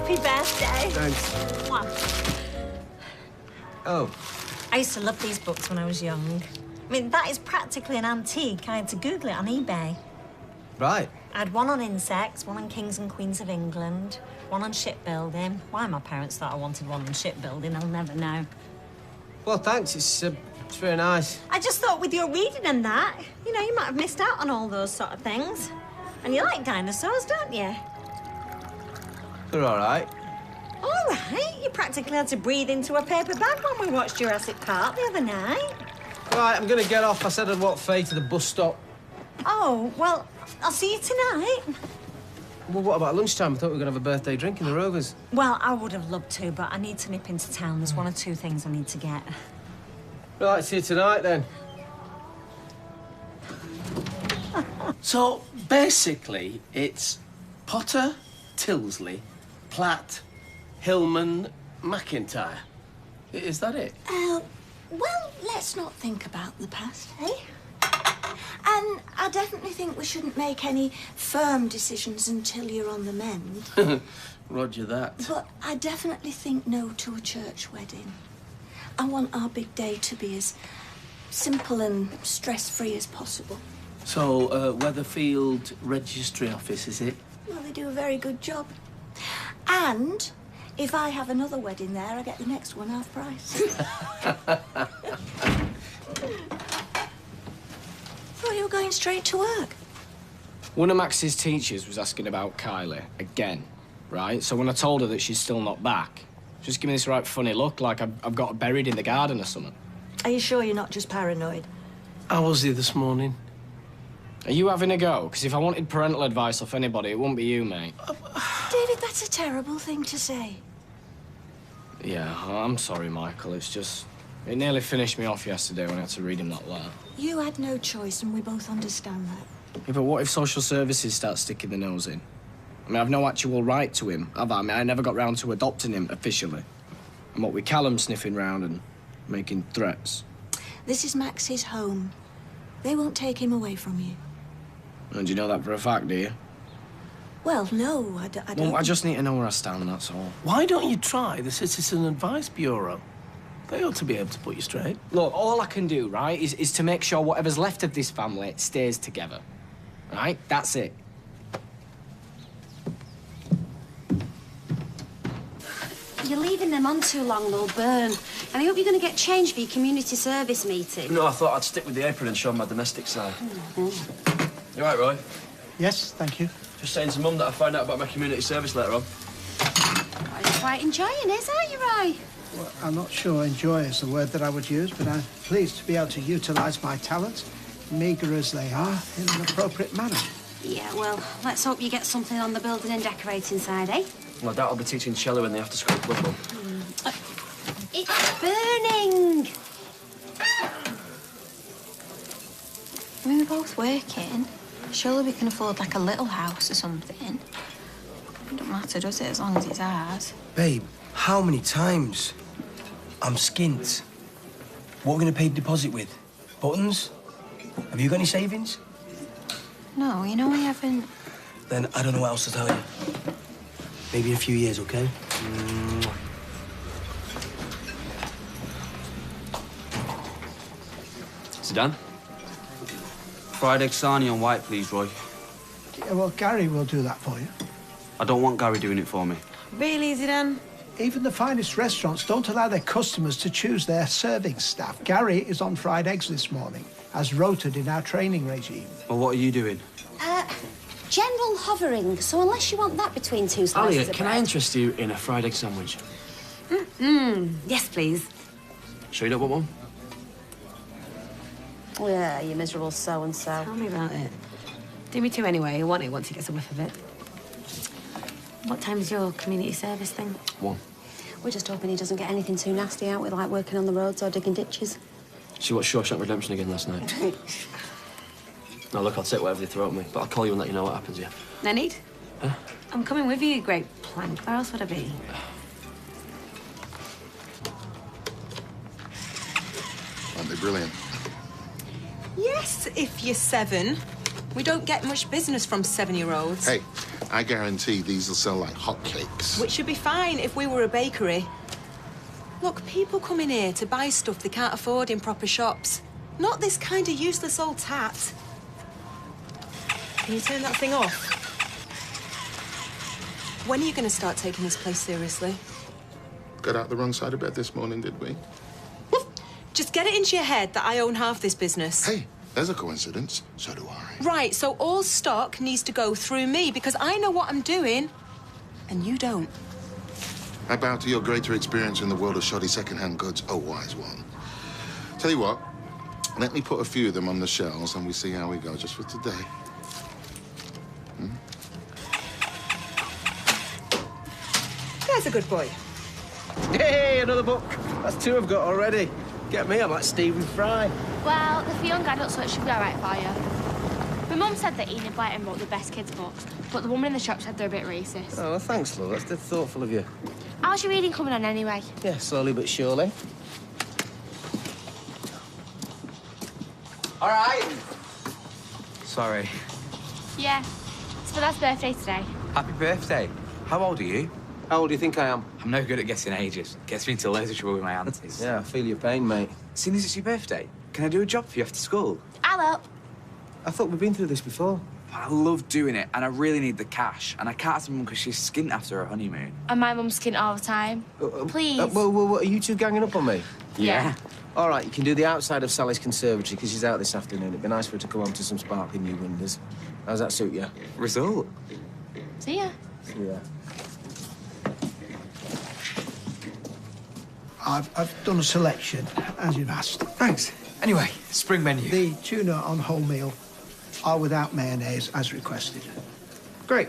Happy birthday. Thanks. Mwah. Oh. I used to love these books when I was young. I mean, that is practically an antique. I had to Google it on eBay. Right. I had one on insects, one on kings and queens of England, one on shipbuilding. Why my parents thought I wanted one on shipbuilding, I'll never know. Well, thanks. It's very nice. I just thought with your reading and that, you know, you might have missed out on all those sort of things. And you like dinosaurs, don't you? They're all right. All right. You practically had to breathe into a paper bag when we watched Jurassic Park the other night. Right, I'm going to get off. I said I'd walk Faye to the bus stop. Oh, well, I'll see you tonight. Well, what about lunchtime? I thought we were going to have a birthday drink in the Rovers. Well, I would have loved to, but I need to nip into town. There's one or two things I need to get. Right, see you tonight, then. So, basically, it's Potter, Tilsley, Platt, Hillman, McIntyre. Is that it? Well, let's not think about the past, eh? And I definitely think we shouldn't make any firm decisions until you're on the mend. Roger that. But I definitely think no to a church wedding. I want our big day to be as simple and stress-free as possible. So, Weatherfield Registry Office, is it? Well, they do a very good job. And if I have another wedding there, I get the next one half price. Thought you were going straight to work. One of Max's teachers was asking about Kylie again, right? So when I told her that she's still not back, she just gave me this right funny look, like I've got her buried in the garden or something. Are you sure you're not just paranoid? How was he this morning? Are you having a go? Because if I wanted parental advice off anybody, it wouldn't be you, mate. David, that's a terrible thing to say. Yeah, I'm sorry, Michael. It's just... It nearly finished me off yesterday when I had to read him that letter. You had no choice, and we both understand that. Yeah, but what if social services start sticking their nose in? I mean, I've no actual right to him, have I? I mean, I never got round to adopting him officially. And what with Callum sniffing round and making threats. This is Max's home. They won't take him away from you. And you know that for a fact, do you? Well, no, I don't... Well, I just need to know where I stand, that's all. Why don't you try the Citizen Advice Bureau? They ought to be able to put you straight. Look, all I can do, right, is to make sure whatever's left of this family stays together. Right? That's it. You're leaving them on too long, they'll burn. And I hope you're going to get changed for your community service meeting. No, I thought I'd stick with the apron and show my domestic side. Mm-hmm. You all right, Roy? Yes, thank you. Just saying to Mum that I find out about my community service later on. Oh, you're quite enjoying it, aren't you, Roy? Well, I'm not sure enjoy is the word that I would use, but I'm pleased to be able to utilise my talents, meagre as they are, in an appropriate manner. Yeah, well, let's hope you get something on the building and decorating side, eh? Well, I doubt I'll be teaching cello in the after-school club. It's burning! I mean, we're both working. Surely we can afford, like, a little house or something. It don't matter, does it, as long as it's ours? Babe, how many times? I'm skint. What are we going to pay the deposit with? Buttons? Have you got any savings? No, you know we haven't... Then I don't know what else to tell you. Maybe in a few years, OK? Is it done? Fried egg sarnie on white, please, Roy. Yeah, well, Gary will do that for you. I don't want Gary doing it for me. Really, Zidane? Even the finest restaurants don't allow their customers to choose their serving staff. Gary is on fried eggs this morning, as rotated in our training regime. Well, what are you doing? General hovering, so unless you want that between two slices Elliot, of can bread... I interest you in a fried egg sandwich? Yes, please. Sure you don't want one? Oh, yeah, you miserable so-and-so. Tell me about it. Do me two anyway. He'll want it once he gets a whiff of it. What time's your community service thing? 1. We're just hoping he doesn't get anything too nasty out with, like, working on the roads or digging ditches. She watched Shawshank Redemption again last night. Now, look, I'll take whatever they throw at me, but I'll call you and let you know what happens, yeah? No need. Huh? I'm coming with you, you great plank. Where else would I be? Aren't they brilliant? Yes, if you're 7. We don't get much business from 7-year-olds. Hey, I guarantee these will sell like hotcakes. Which should be fine if we were a bakery. Look, people come in here to buy stuff they can't afford in proper shops. Not this kind of useless old tat. Can you turn that thing off? When are you going to start taking this place seriously? Got out the wrong side of bed this morning, did we? Just get it into your head that I own half this business. Hey, there's a coincidence. So do I. Right, so all stock needs to go through me because I know what I'm doing and you don't. I bow to your greater experience in the world of shoddy second-hand goods, oh wise one. Tell you what, let me put a few of them on the shelves and we see how we go just for today. There's a good boy. Hey, another book. That's 2 I've got already. Get me, I'm like Stephen Fry. Well, they're for young adults, so it should be all right for you. My mum said that Enid Blyton wrote the best kids' books, but the woman in the shop said they're a bit racist. Oh, well, thanks, love. That's thoughtful of you. How's your reading coming on anyway? Yeah, slowly but surely. All right. Sorry. Yeah. It's my dad's birthday today. Happy birthday. How old are you? How old do you think I am? I'm no good at guessing ages. Gets me into loads of trouble with my aunties. Yeah, I feel your pain, mate. Seeing as it's your birthday, can I do a job for you after school? I'll help. I thought we'd been through this before. I love doing it, and I really need the cash. And I can't ask mum because she's skint after her honeymoon. And my mum's skint all the time. Please. Well, are you two ganging up on me? Yeah. All right, you can do the outside of Sally's conservatory because she's out this afternoon. It'd be nice for her to come home to some sparkling new windows. How's that suit you? Result? See ya. See ya. I've done a selection, as you've asked. Thanks. Anyway, spring menu. The tuna on wholemeal are without mayonnaise, as requested. Great.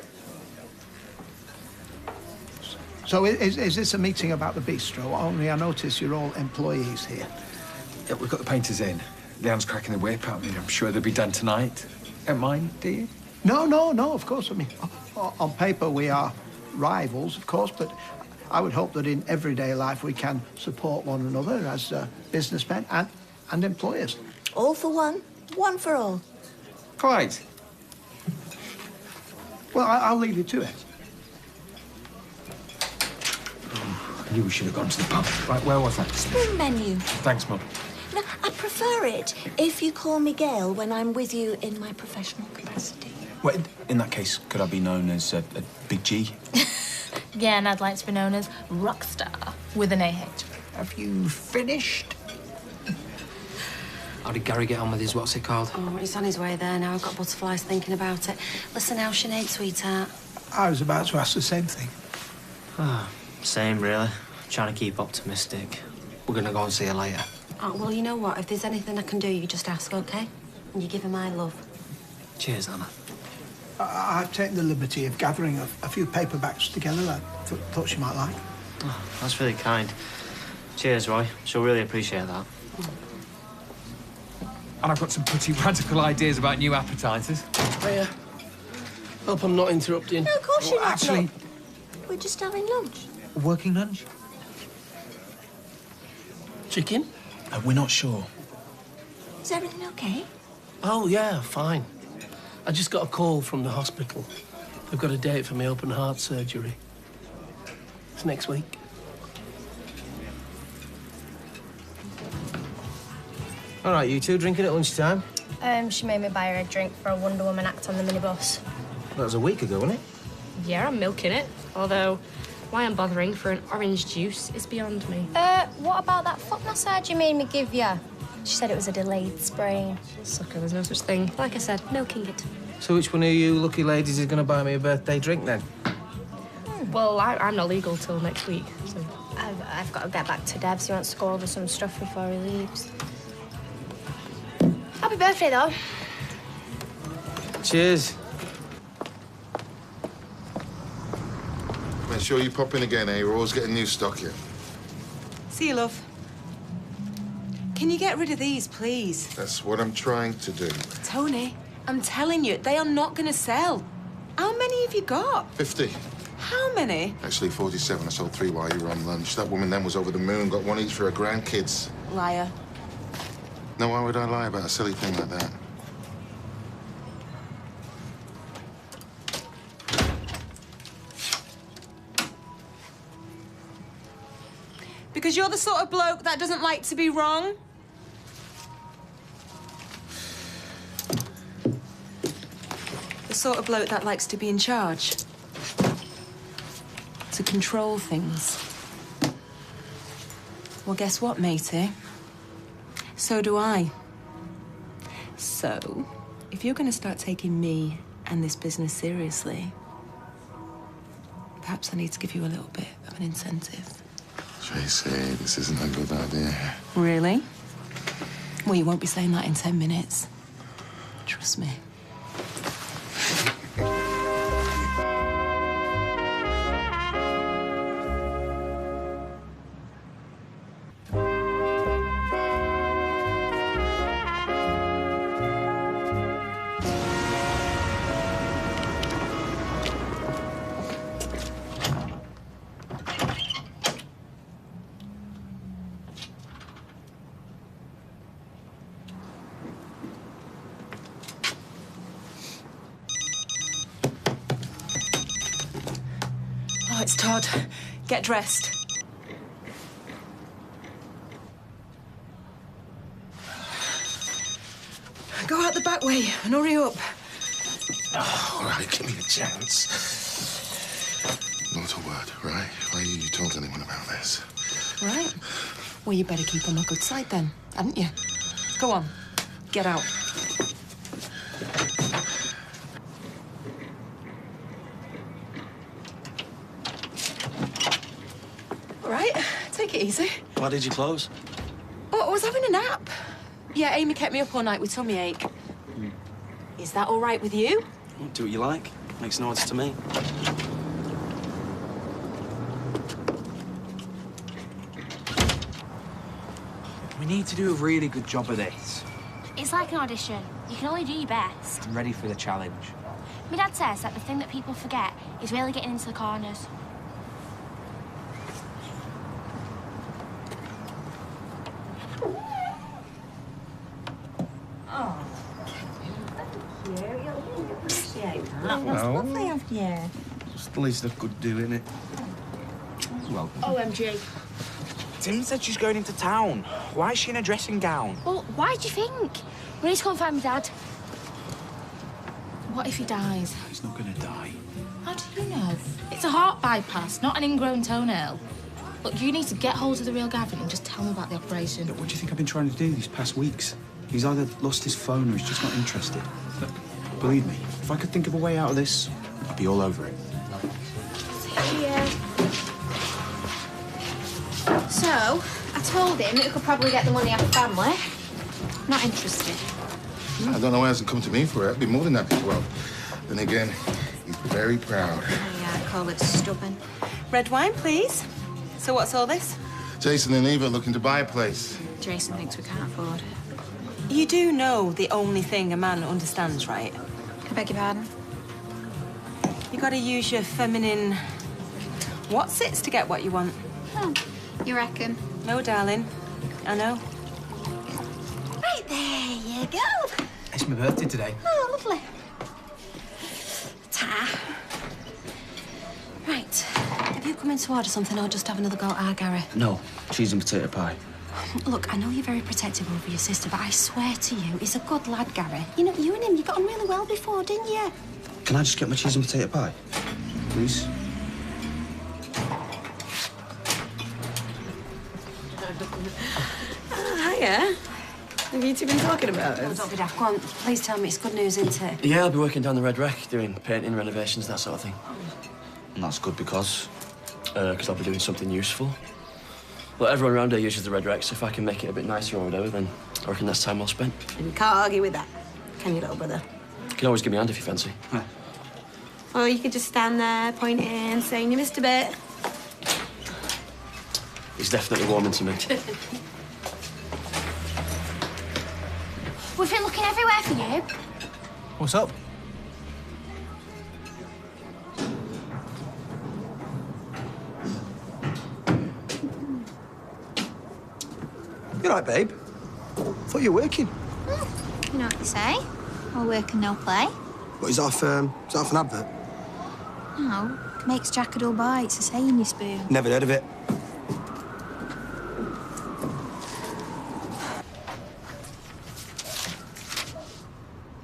So is this a meeting about the bistro? Only I notice you're all employees here. Yeah, we've got the painters in. Leon's cracking the whip. I mean, I'm sure they'll be done tonight. Don't mind, do you? No, of course. I mean, on paper we are rivals, of course, but I would hope that in everyday life we can support one another as businessmen and employers. All for one, one for all. Quite. Well, I'll leave you to it. I knew we should have gone to the pub. Right, where was that? Spring menu. Thanks, Mum. No, I prefer it if you call me Gail when I'm with you in my professional capacity. Well, in that case, could I be known as a Big G? Yeah, and I'd like to be known as Rockstar with an AH. Have you finished? How did Gary get on with his what's it called? Oh, he's on his way there now. I've got butterflies thinking about it. Listen now, Sinead, sweetheart. I was about to ask the same thing. Same, really. Trying to keep optimistic. We're gonna go and see her later. Oh, well, you know what? If there's anything I can do, you just ask, OK? And you give her my love. Cheers, Anna. I've taken the liberty of gathering a few paperbacks together that I thought she might like. Oh, that's really kind. Cheers, Roy. She'll really appreciate that. And I've got some pretty radical ideas about new appetizers. Hiya. Hope I'm not interrupting. No, of course you're not. Actually... Look, we're just having lunch. Working lunch? Chicken? We're not sure. Is everything OK? Oh, yeah, fine. I just got a call from the hospital. They've got a date for my open heart surgery. It's next week. All right, you two drinking at lunchtime? She made me buy her a drink for a Wonder Woman act on the minibus. That was a week ago, wasn't it? Yeah, I'm milking it. Although, why I'm bothering for an orange juice is beyond me. What about that foot massage you made me give you? She said it was a delayed sprain. Sucker, there's no such thing. Like I said, milking it. So which one of you lucky ladies is going to buy me a birthday drink, then? Well, I'm not legal till next week, so... I've got to get back to Debs. He wants to go over some stuff before he leaves. Happy birthday, though. Cheers. Make sure you pop in again, eh? We're always getting new stock here. See you, love. Can you get rid of these, please? That's what I'm trying to do. Tony, I'm telling you, they are not going to sell. How many have you got? 50. How many? Actually, 47. I sold 3 while you were on lunch. That woman then was over the moon, got 1 each for her grandkids. Liar. No, why would I lie about a silly thing like that? Because you're the sort of bloke that doesn't like to be wrong. The sort of bloke that likes to be in charge. To control things. Well, guess what, matey? So do I. So, if you're going to start taking me and this business seriously, perhaps I need to give you a little bit of an incentive. Tracy, this isn't a good idea. Really? Well, you won't be saying that in 10 minutes. Trust me. Oh, it's Todd. Get dressed. Go out the back way and hurry up. Oh, all right, give me a chance. Not a word, right? Why you told anyone about this? Right. Well, you better keep on my good side then, hadn't you? Go on. Get out. All right, take it easy. Why did you close? Oh, I was having a nap. Yeah, Amy kept me up all night with tummy ache. Is that all right with you? Do what you like. Makes no odds to me. We need to do a really good job of this. It's like an audition. You can only do your best. I'm ready for the challenge. My dad says that the thing that people forget is really getting into the corners. Oh, thank you. You'll really appreciate that. That's No. lovely of you. Just the least I could do, innit? Well, OMG. Tim said she's going into town. Why is she in a dressing gown? Well, why do you think? We need to go and find my dad. What if he dies? He's not going to die. How do you know? It's a heart bypass, not an ingrown toenail. Look, you need to get hold of the real Gavin and just tell me about the operation. Look, what do you think I've been trying to do these past weeks? He's either lost his phone or he's just not interested. Look, believe me, if I could think of a way out of this, I'd be all over it. Yeah. So, I told him that we could probably get the money out of family. Not interested. I don't know why he hasn't come to me for it. I'd be more than happy to help. Then again, he's very proud. Yeah, I call it stubborn. Red wine, please. So what's all this? Jason and Eva looking to buy a place. Jason thinks we can't afford it. You do know the only thing a man understands, right? I beg your pardon? You gotta use your feminine what's-its to get what you want. Oh, you reckon? No, darling. I know. Right, there you go. It's my birthday today. Oh, lovely. Ta. Right. Have you come in to order something or just have another go at our Gary? No, cheese and potato pie. Look, I know you're very protective over your sister, but I swear to you, he's a good lad, Gary. You know, you and him, you got on really well before, didn't you? Can I just get my cheese and potato pie? Please? Hiya. Have you two been talking about us? Don't be daft. Go on. Please tell me it's good news, isn't it? Yeah, I'll be working down the Red Wreck, doing painting, renovations, that sort of thing. And that's good because I'll be doing something useful. Well, everyone around here uses the Red Wreck, so if I can make it a bit nicer or whatever, then I reckon that's time well spent. And you can't argue with that, can you, little brother? You can always give me a hand if you fancy. Or you could just stand there, pointing, saying you missed a bit. He's definitely warming to me. We've been looking everywhere for you. What's up? You all right, babe? Thought you were working. You know what they say? All work and no play. What, is that off an advert? No, makes Jack a dull bite. It's a saying, you spoon. Never heard of it.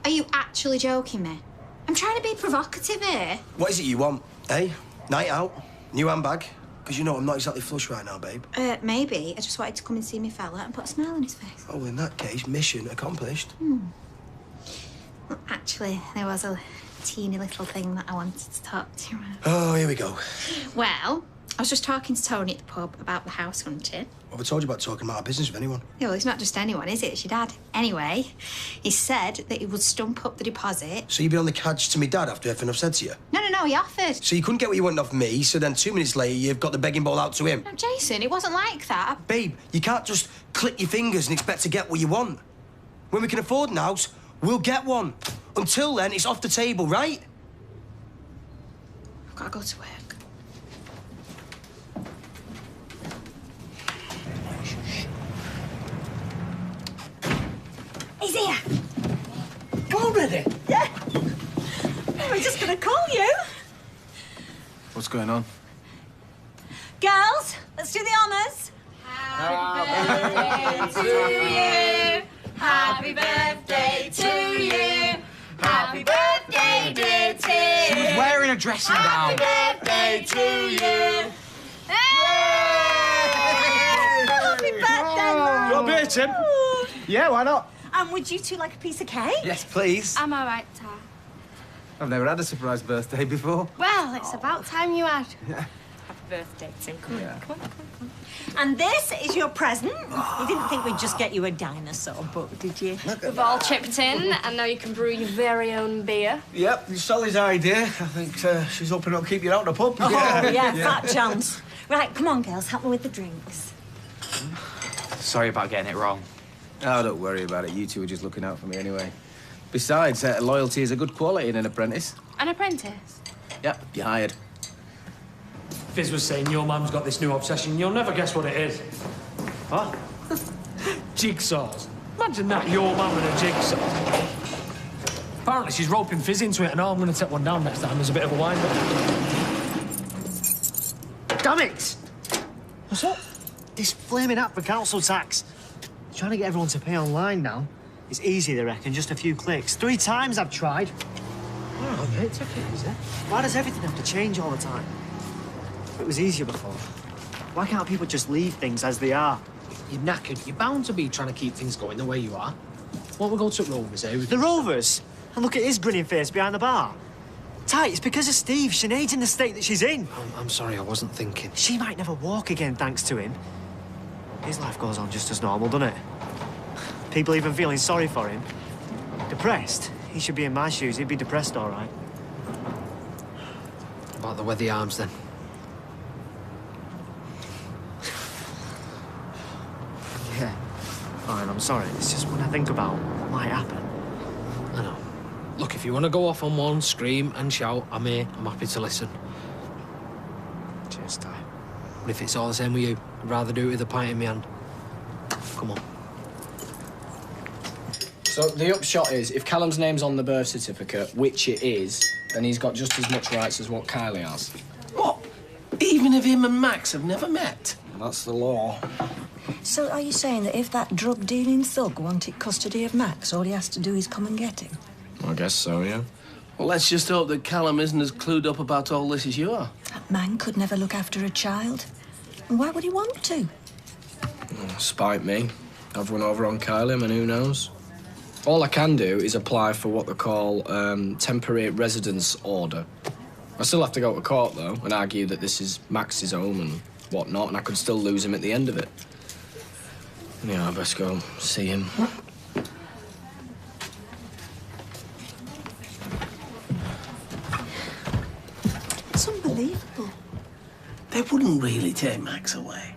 Are you actually joking me? I'm trying to be provocative here. What is it you want, eh? Night out? New handbag? Because you know I'm not exactly flush right now, babe. Maybe. I just wanted to come and see me fella and put a smile on his face. Oh, in that case, mission accomplished. Well, actually, there was a teeny little thing that I wanted to talk to you about. Oh, here we go. Well, I was just talking to Tony at the pub about the house hunting. Have I told you about talking about our business with anyone? Yeah, well, it's not just anyone, is it? It's your dad. Anyway, he said that he would stump up the deposit. So you've been on the cadge to me dad after everything I've said to you? No, he offered. So you couldn't get what you wanted off me, so then 2 minutes later you've got the begging bowl out to him? No, Jason, it wasn't like that. Babe, you can't just click your fingers and expect to get what you want. When we can afford an house, we'll get one. Until then, it's off the table, right? I've got to go to work. He's here. Already? Yeah. I was just going to call you. What's going on? Girls, let's do the honours. Happy birthday to you. Happy birthday to you. Happy birthday, dear Tim. She was wearing a dressing gown. Happy birthday to you. Happy birthday, Mum. You want a beer, Tim? Yeah, why not? And would you two like a piece of cake? Yes, please. I'm all right, Ta. I've never had a surprise birthday before. Well, it's about time you had. Yeah. Happy birthday, Tim. Come on, come on. And this is your present. You didn't think we'd just get you a dinosaur book, did you? We've all chipped in, and now you can brew your very own beer. Yep, it's Sally's idea. I think she's hoping it'll keep you out of the pub. Oh, yeah, fat chance. Right, come on, girls, help me with the drinks. Sorry about getting it wrong. Oh, don't worry about it. You two are just looking out for me anyway. Besides, loyalty is a good quality in an apprentice. An apprentice? Yep, you're hired. Fizz was saying your mum's got this new obsession. You'll never guess what it is. Huh? Jigsaws. Imagine that, your mum and a jigsaw. Apparently she's roping Fizz into it, and I'm going to take one down next time. There's a bit of a wind-up. Damn it! What's up? This flaming app for council tax. Trying to get everyone to pay online now. It's easy, they reckon, just a few clicks. 3 times I've tried. Oh, mate, take it easy. Why does everything have to change all the time? It was easier before. Why can't people just leave things as they are? You're knackered. You're bound to be trying to keep things going the way you are. What we go to Rovers, eh? The Rovers? And look at his grinning face behind the bar. Ty, it's because of Steve. Sinead's in the state that she's in. I'm sorry, I wasn't thinking. She might never walk again, thanks to him. His life goes on just as normal, doesn't it? People even feeling sorry for him. Depressed? He should be in my shoes. He'd be depressed, all right. About the weather arms, then. Yeah, fine, I'm sorry. It's just when I think about what might happen. I know. Look, if you want to go off on one, scream and shout, I'm here. I'm happy to listen. Cheers, Ty. But if it's all the same with you, I'd rather do it with a pint in my hand. Come on. So the upshot is, if Callum's name's on the birth certificate, which it is, then he's got just as much rights as what Kylie has. What? Even if him and Max have never met? That's the law. So are you saying that if that drug-dealing thug wanted custody of Max, all he has to do is come and get him? I guess so, yeah. Well, let's just hope that Callum isn't as clued up about all this as you are. That man could never look after a child. And why would he want to? Spite me. I've run over on Kylie, I mean, who knows? All I can do is apply for what they call temporary residence order. I still have to go to court, though, and argue that this is Max's home and whatnot, and I could still lose him at the end of it. Yeah, I best go see him. It's unbelievable. They wouldn't really take Max away.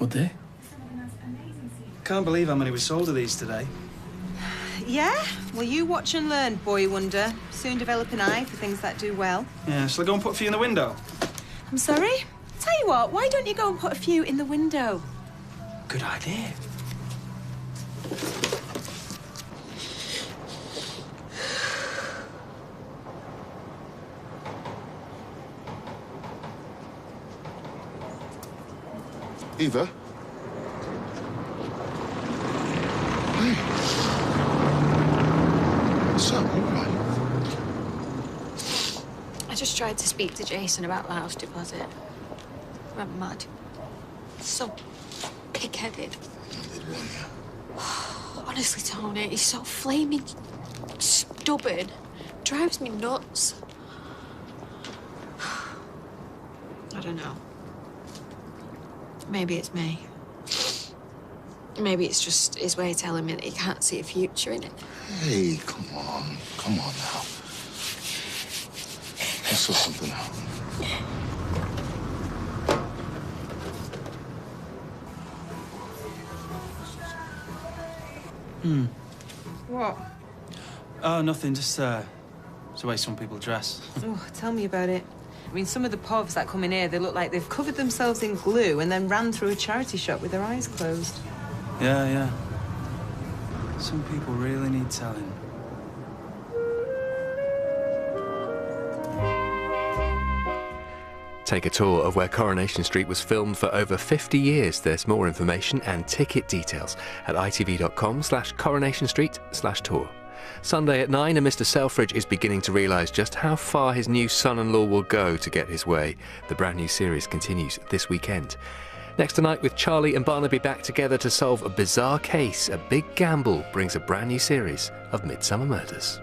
Would they? Can't believe how many we sold of these today. Yeah? Well, you watch and learn, boy wonder. Soon develop an eye for things that do well. Yeah, shall I go and put a few in the window? I'm sorry? Tell you what, why don't you go and put a few in the window? Good idea. Eva? so? You all right? I just tried to speak to Jason about the house deposit. I'm mad. So pig-headed. Honestly, Tony, he's so flaming stubborn. Drives me nuts. I don't know. Maybe it's me. Maybe it's just his way of telling me that he can't see a future in it. Hey, come on. Come on now. Let's sort something out. What? Oh, nothing. Just the way some people dress. Oh, tell me about it. I mean, some of the povs that come in here, they look like they've covered themselves in glue and then ran through a charity shop with their eyes closed. Yeah. Some people really need telling. Take a tour of where Coronation Street was filmed for over 50 years. There's more information and ticket details at itv.com/coronationstreet/tour. Sunday at 9, and Mr. Selfridge is beginning to realise just how far his new son-in-law will go to get his way. The brand new series continues this weekend. Next tonight, with Charlie and Barnaby back together to solve a bizarre case, a big gamble brings a brand new series of Midsummer Murders.